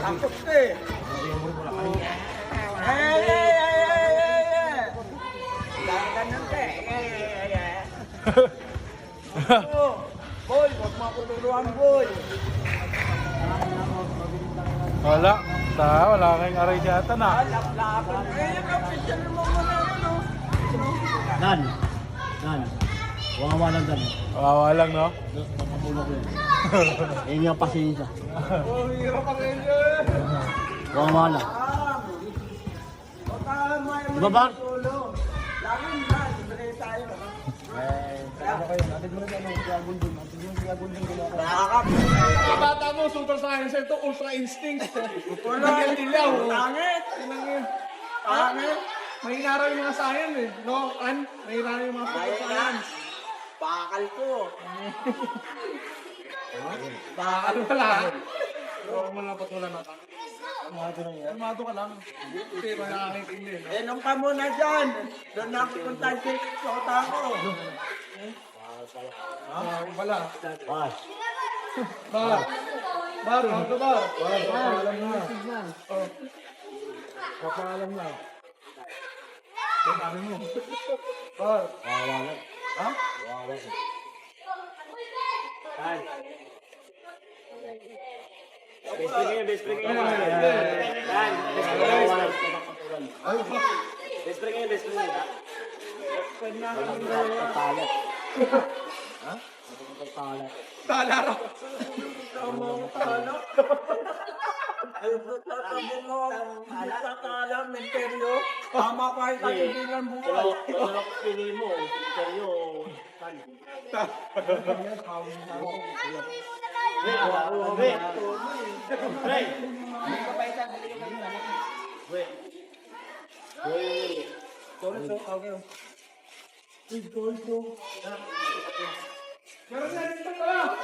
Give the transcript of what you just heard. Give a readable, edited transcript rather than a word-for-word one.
Takot ka eh. Ganun ka eh. Boy, huwag mo ako turuan, boy. Wala. Wala kayong aray yata na. Laplapan. Yung kapityan mo muna ano. Dan. Wawalan dan. Kawawa lang, no? Mamulok yun. Yan yung pasensya. Oh, hirap ang ganyan. Wawalan. Diba ba? Langin na, libre tayo. Bata mo, super science ito, ultra instinct. Wala. Dilaw. Langit. Pangit. May inaraw yung mga science eh. No, may inaraw yung mga super Ayun na. science. Bakal ko. Bakal pala. Huwag mo lang patulan natin. Kalmado ka lang. Pero nakakintindi. No? Inom ka muna dyan. Doon na ako punta sa sota ko. Wala. Pas. Bar, ano ba? Papaalam na. Ano mo? Bar. Wawalan. Ha? Wawalan. Best friend ngayon. Talat. Ha? Talat. Talaro. Ay, sasabi mo, tatala, menteryo. Tama ka yung kaibigan mo. Pero pili mo, seryo. Meron na dito pala.